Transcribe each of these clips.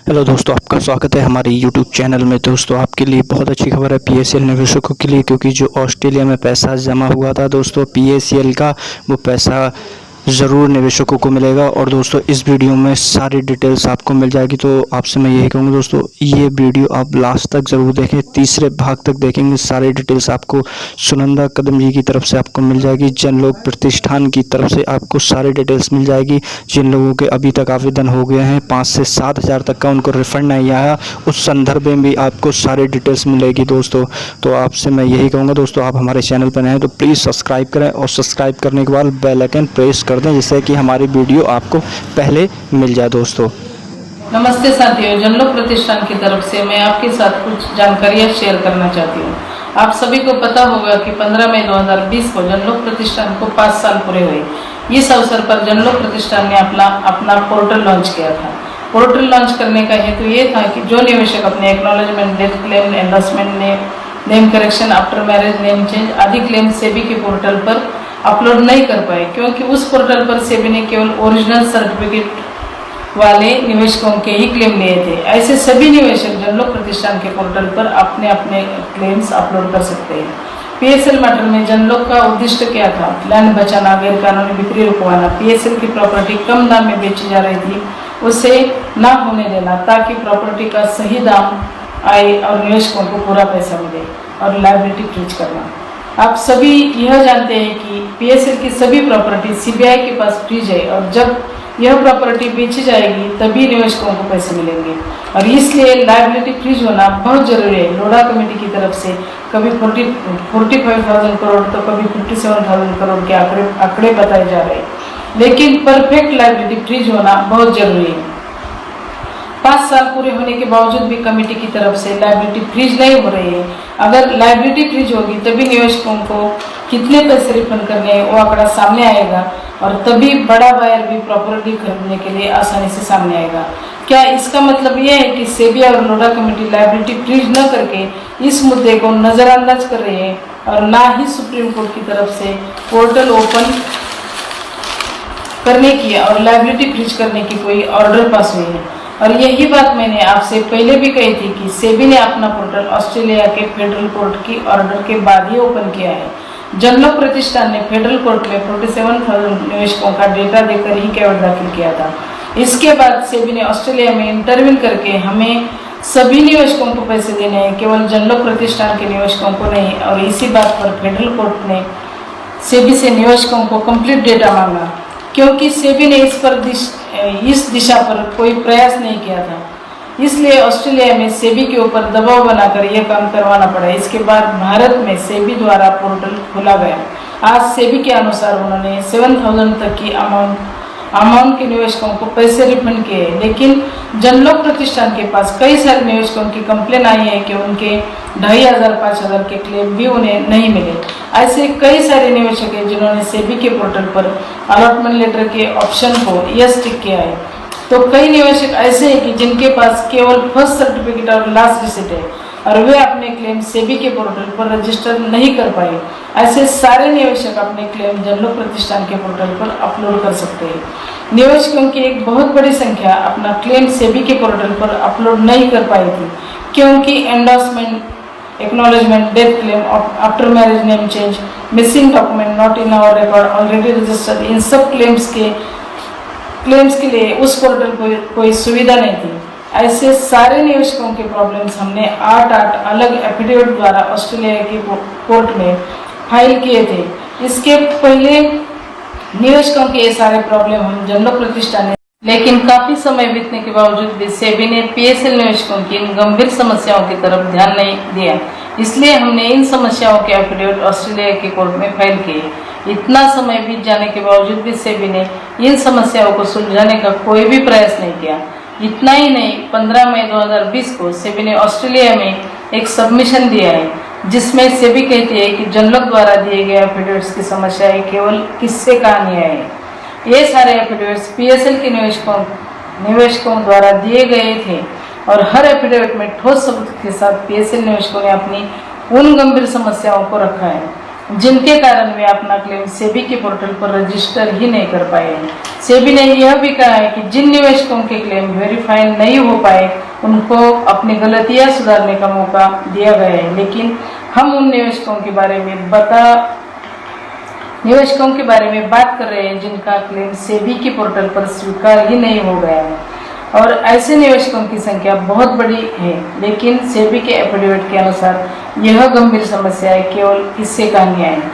Hello दोस्तों, आपका स्वागत है हमारे यूट्यूब चैनल में। दोस्तों, आपके लिए बहुत अच्छी खबर है पीएसएल निवेशकों के लिए, क्योंकि जो ऑस्ट्रेलिया में पैसा जमा हुआ था दोस्तों पीएसएल का, वो पैसा ज़रूर निवेशकों को मिलेगा। और दोस्तों, इस वीडियो में सारी डिटेल्स आपको मिल जाएगी। तो आपसे मैं यही कहूँगा दोस्तों, ये वीडियो आप लास्ट तक ज़रूर देखें, तीसरे भाग तक देखेंगे। सारी डिटेल्स आपको सुनंदा कदम जी की तरफ से आपको मिल जाएगी, जनलोक प्रतिष्ठान की तरफ से आपको सारी डिटेल्स मिल जाएगी। जिन लोगों के अभी तक आवेदन हो गए हैं 5 से 7 हज़ार तक का, उनको रिफंड नहीं आया, उस संदर्भ में भी आपको सारी डिटेल्स मिलेगी दोस्तों। तो आपसे मैं यही कहूँगा दोस्तों, आप हमारे चैनल पर नए हैं तो प्लीज़ सब्सक्राइब करें, और सब्सक्राइब करने के बाद बेल आइकन प्रेस कर दें, जिससे कि हमारी वीडियो आपको पहले मिल जाए दोस्तों। नमस्ते साथियों, जनलोक प्रतिष्ठान की तरफ से मैं आपके साथ कुछ जानकारियां शेयर करना चाहती हूँ। आप सभी को पता होगा कि 15 मई 2020 को जनलोक प्रतिष्ठान को 5 साल पूरे हुए। इस अवसर पर जनलोक प्रतिष्ठान ने अपना पोर्टल लॉन्च किया था। पोर्टल लॉन्च करने का हेतु ये था कि जो निवेशक अपने acknowledgement, death claim, endorsement, name correction, after marriage name change आदि क्लेम सेबी के पोर्टल पर अपलोड नहीं कर पाए, क्योंकि उस पोर्टल पर सेबी ने केवल ओरिजिनल सर्टिफिकेट वाले निवेशकों के ही क्लेम लिए थे। ऐसे सभी निवेशक जनलोक प्रतिष्ठान के पोर्टल पर अपने अपने क्लेम्स अपलोड कर सकते हैं। पीएसएल मैटर में जनलोक का उद्देश्य क्या था? लैंड बचाना, गैर कानूनी बिक्री रुकवाना, पीएसएल की प्रॉपर्टी कम दाम में बेची जा रही थी उसे ना होने देना, ताकि प्रॉपर्टी का सही दाम आए और निवेशकों को पूरा पैसा मिले, और लायबिलिटी फ्रीज करना। आप सभी यह जानते हैं कि पीएसएल की सभी प्रॉपर्टी सीबीआई के पास फ्रीज है, और जब यह प्रॉपर्टी बेची जाएगी तभी निवेशकों को पैसे मिलेंगे, और इसलिए लायबिलिटी फ्रीज होना बहुत जरूरी है। लोढ़ा कमेटी की तरफ से कभी 45,000 करोड़ तो कभी 57,000 करोड़ के आंकड़े बताए जा रहे हैं, लेकिन परफेक्ट लायबिलिटी फ्रीज होना बहुत जरूरी है। 5 साल पूरे होने के बावजूद भी कमेटी की तरफ से लायबिलिटी फ्रीज नहीं हो रही है। अगर लायबिलिटी फ्रीज होगी तभी निवेशकों को कितने पैसे रिफंड करने हैं वो आंकड़ा सामने आएगा, और तभी बड़ा बायर भी प्रॉपर्टी खरीदने के लिए आसानी से सामने आएगा। क्या इसका मतलब यह है कि सेबी और लोढ़ा कमेटी लायबिलिटी फ्रीज न करके इस मुद्दे को नजरअंदाज कर रहे हैं, और ना ही सुप्रीम कोर्ट की तरफ से पोर्टल ओपन करने की और लायबिलिटी फ्रीज करने की कोई ऑर्डर पास हुई है? और यही बात मैंने आपसे पहले भी कही थी कि सेबी ने अपना पोर्टल ऑस्ट्रेलिया के फेडरल कोर्ट की ऑर्डर के बाद ही ओपन किया है। जनलोक प्रतिष्ठान ने फेडरल कोर्ट में 47,000 निवेशकों का डेटा देकर ही केवल दाखिल किया था। इसके बाद सेबी ने ऑस्ट्रेलिया में इंटरव्यू करके हमें सभी निवेशकों को पैसे देने हैं, केवल जनलोक प्रतिष्ठान के निवेशकों को नहीं। और इसी बात पर फेडरल कोर्ट ने सेबी से निवेशकों को कंप्लीट डेटा मांगा, क्योंकि सेबी ने इस दिशा पर कोई प्रयास नहीं किया था। इसलिए ऑस्ट्रेलिया में सेबी के ऊपर दबाव बनाकर यह काम करवाना पड़ा। इसके बाद भारत में सेबी द्वारा पोर्टल खोला गया। आज सेबी के अनुसार उन्होंने 7,000 तक की अमाउंट के निवेशकों को पैसे रिफंड किए, लेकिन जनलोक प्रतिष्ठान के पास कई सारे निवेशकों की कंप्लेन आई है कि उनके 2,500 5,000 के क्लेम भी उन्हें नहीं मिले। ऐसे कई सारे निवेशक हैं जिन्होंने सेबी के पोर्टल पर अलॉटमेंट लेटर के ऑप्शन को यस टिक किया है। तो कई निवेशक ऐसे हैं कि जिनके पास केवल फर्स्ट सर्टिफिकेट और लास्ट रिसिट है, और वे अपने क्लेम सेबी के पोर्टल पर रजिस्टर नहीं कर पाए। ऐसे सारे निवेशक अपने क्लेम जनलोक प्रतिष्ठान के पोर्टल पर अपलोड कर सकते हैं। निवेशकों की एक बहुत बड़ी संख्या अपना क्लेम सेबी के पोर्टल पर अपलोड नहीं कर पाई थी, क्योंकि endorsement, acknowledgement, death claim, after marriage name change, missing document, not in our record, already registered, इन सब क्लेम्स के लिए उस पोर्टल पर कोई सुविधा नहीं थी। ऐसे सारे निवेशकों के प्रॉब्लम्स हमने 8 अलग एफिडेविट द्वारा ऑस्ट्रेलिया की कोर्ट में फाइल किए थे। इसके पहले निवेशकों के ये सारे प्रॉब्लम हम जनलोक प्रतिष्ठान ने, लेकिन काफी समय बीतने के बावजूद भी सेबी ने पीएसएल निवेशकों की इन गंभीर समस्याओं की तरफ ध्यान नहीं दिया। इसलिए हमने इन समस्याओं के एफिडेविट ऑस्ट्रेलिया की कोर्ट में फाइल किए। इतना समय बीत जाने के बावजूद भी सेबी ने इन समस्याओं को सुलझाने का कोई भी प्रयास नहीं किया। इतना ही नहीं, 15 मई 2020 को सेबी ने ऑस्ट्रेलिया में एक सबमिशन दिया है, जिसमें सेबी कहती है कि जनलोक द्वारा दिए गए एफिडेविट्स की समस्याएं केवल किस्से कहानियां हैं। ये सारे एफिडेविट्स पीएसएल के निवेशकों द्वारा दिए गए थे, और हर एफिडेविट में ठोस सबूत के साथ पीएसएल निवेशकों ने अपनी उन गंभीर समस्याओं को रखा है। जिनके कारण वे अपना क्लेम सेबी के पोर्टल पर रजिस्टर ही नहीं कर पाए हैं। सेबी ने यह भी कहा है कि जिन निवेशकों के क्लेम वेरीफाई नहीं हो पाए उनको अपनी गलतियां सुधारने का मौका दिया गया है, लेकिन हम उन निवेशकों के बारे में बात कर रहे हैं जिनका क्लेम सेबी के पोर्टल पर स्वीकार ही नहीं हो गया है और ऐसे निवेशकों की संख्या बहुत बड़ी है, लेकिन सेबी के एफिडेविट के अनुसार यह गंभीर समस्याएं केवल किस्से कहानियां हैं।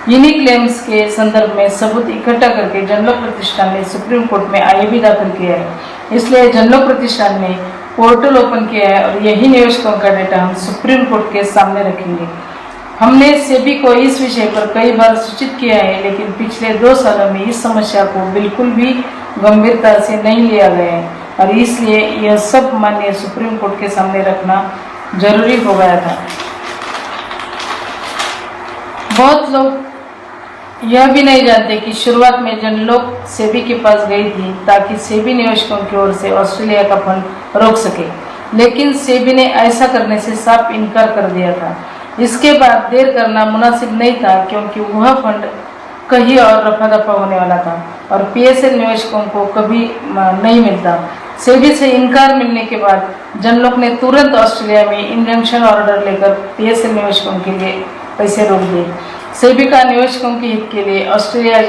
इन्हीं क्लेम्स के संदर्भ में सबूत इकट्ठा करके जनलोक प्रतिष्ठान ने सुप्रीम कोर्ट में आईएबी दाखिल किया है। इसलिए जनलोक प्रतिष्ठान ने पोर्टल ओपन किया है और यही निवेशकों का डेटा हम सुप्रीम कोर्ट के सामने रखेंगे। हमने सेबी को इस विषय पर कई बार सूचित किया है, लेकिन पिछले 2 सालों में इस समस्या को बिल्कुल भी गंभीरता से नहीं लिया गया है और इसलिए यह सब माननीय सुप्रीम कोर्ट के सामने रखना जरूरी हो गया था। बहुत लोग यह भी नहीं जानते कि शुरुआत में जनलोक सेबी के पास गई थी ताकि सेबी निवेशकों की ओर से ऑस्ट्रेलिया का फंड रोक सके, लेकिन सेबी ने ऐसा करने से साफ इनकार कर दिया था। इसके बाद देर करना मुनासिब नहीं था क्योंकि वह फंड कहीं और रफा दफा होने वाला था और पीएसएल निवेशकों को कभी नहीं मिलता। सेबी से इनकार मिलने के बाद जनलोक ने तुरंत ऑस्ट्रेलिया में इंजंक्शन ऑर्डर लेकर पीएसएल निवेशकों के लिए पैसे रोक दिए। सेबी का निवेशकों के हित के लिए ऑस्ट्रेलिया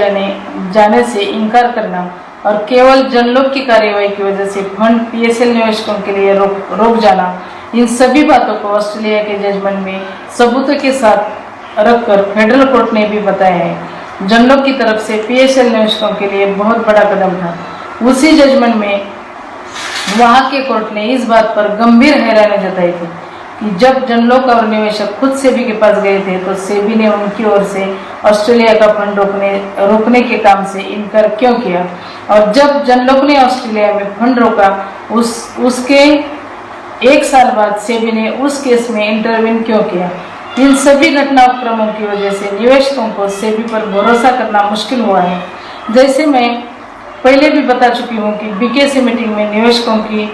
जाने से इनकार करना और केवल जनलोक की कार्रवाई की वजह से फंड पीएसएल निवेशकों के लिए रोक जाना, इन सभी बातों को ऑस्ट्रेलिया के जजमेंट में सबूतों के साथ रखकर फेडरल कोर्ट ने भी बताया है। जनलोक की तरफ से पीएसएल निवेशकों के लिए बहुत बड़ा कदम था। उसी जजमेंट में वहां के कोर्ट ने इस बात पर गंभीर हैरानी जताई थी कि जब जनलोक और निवेशक खुद सेबी के पास गए थे तो सेबी ने उनकी ओर से ऑस्ट्रेलिया का फंड रोकने के काम से इनकार क्यों किया और जब जनलोक ने ऑस्ट्रेलिया में फंड रोका उसके 1 साल बाद सेबी ने उस केस में इंटरवीन क्यों किया। इन सभी घटनाक्रमों की वजह से निवेशकों को सेबी पर भरोसा करना मुश्किल हुआ है। जैसे मैं पहले भी बता चुकी हूँ कि बीकेसी मीटिंग में निवेशकों की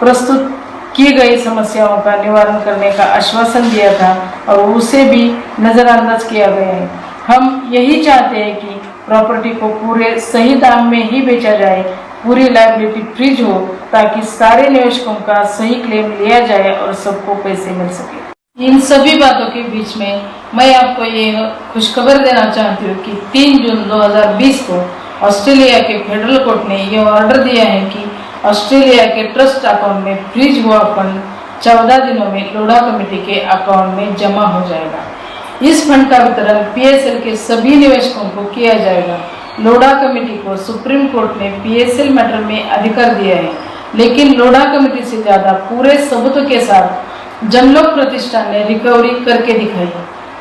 प्रस्तुत की गई समस्याओं का निवारण करने का आश्वासन दिया था और उसे भी नजरअंदाज किया गया है। हम यही चाहते हैं कि प्रॉपर्टी को पूरे सही दाम में ही बेचा जाए, पूरी लायबिलिटी फ्रीज हो ताकि सारे निवेशकों का सही क्लेम लिया जाए और सबको पैसे मिल सके। इन सभी बातों के बीच में मैं आपको ये खुशखबर देना चाहती हूँ कि 3 जून 2020 को ऑस्ट्रेलिया के फेडरल कोर्ट ने यह ऑर्डर दिया है कि ऑस्ट्रेलिया के ट्रस्ट अकाउंट में फ्रीज हुआ फंड 14 दिनों में लोढ़ा कमेटी के अकाउंट में जमा हो जाएगा। इस फंड का वितरण पीएसएल के सभी निवेशकों को किया जाएगा। लोढ़ा कमेटी को सुप्रीम कोर्ट ने पीएसएल मैटर में अधिकार दिया है, लेकिन लोढ़ा कमेटी से ज्यादा पूरे सबूतों के साथ जनलोक प्रतिष्ठान ने रिकवरी करके दिखाई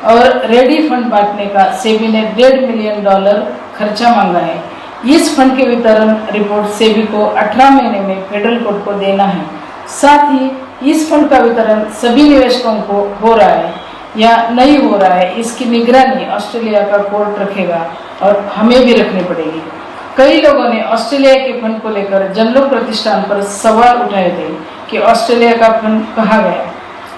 और रेडी फंड बांटने का सेबी ने $1.5 मिलियन खर्चा मांगा है। इस फंड के वितरण रिपोर्ट सेबी को 18 महीने में फेडरल कोर्ट को देना है। साथ ही इस फंड का वितरण सभी निवेशकों को हो रहा है या नहीं हो रहा है, इसकी निगरानी ऑस्ट्रेलिया का कोर्ट रखेगा और हमें भी रखनी पड़ेगी। कई लोगों ने ऑस्ट्रेलिया के फंड को लेकर जनलोक प्रतिष्ठान पर सवाल उठाए थे कि ऑस्ट्रेलिया का फंड कहाँ गया।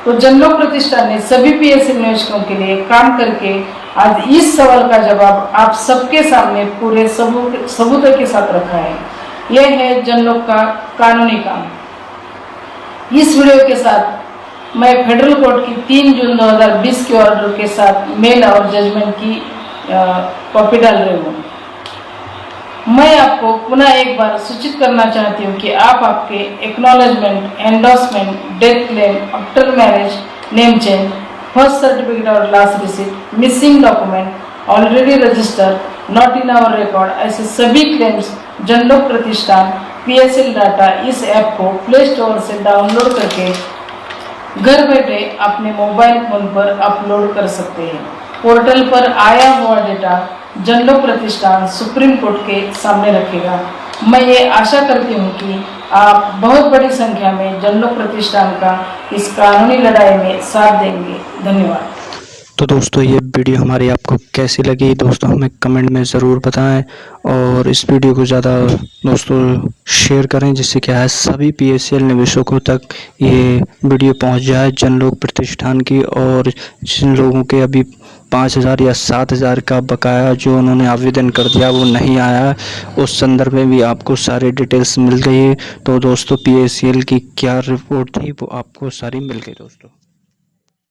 तो जनलोक प्रतिष्ठान ने सभी पीएसएल निवेशकों के लिए काम करके आज इस सवाल का जवाब आप सबके सामने पूरे सबूतों के साथ रखा है। यह है जनलोक का कानूनी काम। इस वीडियो के साथ मैं फेडरल कोर्ट की 3 जून 2020 के ऑर्डर के साथ मेल और जजमेंट की कॉपी डाल रही हूँ। मैं आपको पुनः एक बार सूचित करना चाहती हूँ कि आप आपके acknowledgement, endorsement, death claim, after marriage name change, first certificate और last receipt, missing document, already registered, not in our record, ऐसे सभी claims Janlok Pratishthan PSL data इस ऐप को प्ले स्टोर से डाउनलोड करके घर बैठे अपने मोबाइल फोन पर अपलोड कर सकते हैं। पोर्टल पर आया हुआ डेटा जनलोक प्रतिष्ठान सुप्रीम कोर्ट के सामने रखेगा। मैं ये आशा करती हूँ कि आप बहुत बड़ी संख्या में जनलोक प्रतिष्ठान का इस कानूनी लड़ाई में साथ देंगे। धन्यवाद। तो दोस्तों ये वीडियो हमारी आपको कैसी लगी दोस्तों हमें कमेंट में ज़रूर बताएं और इस वीडियो को ज़्यादा दोस्तों शेयर करें जिससे क्या है सभी PSEL निवेशकों तक ये वीडियो पहुंच जाए जनलोक प्रतिष्ठान की। और जिन लोगों के अभी 5,000 या 7,000 का बकाया जो उन्होंने आवेदन कर दिया वो नहीं आया, उस संदर्भ में भी आपको सारी डिटेल्स मिल गई है। तो दोस्तों PSEL की क्या रिपोर्ट थी वो आपको सारी मिल गई दोस्तों।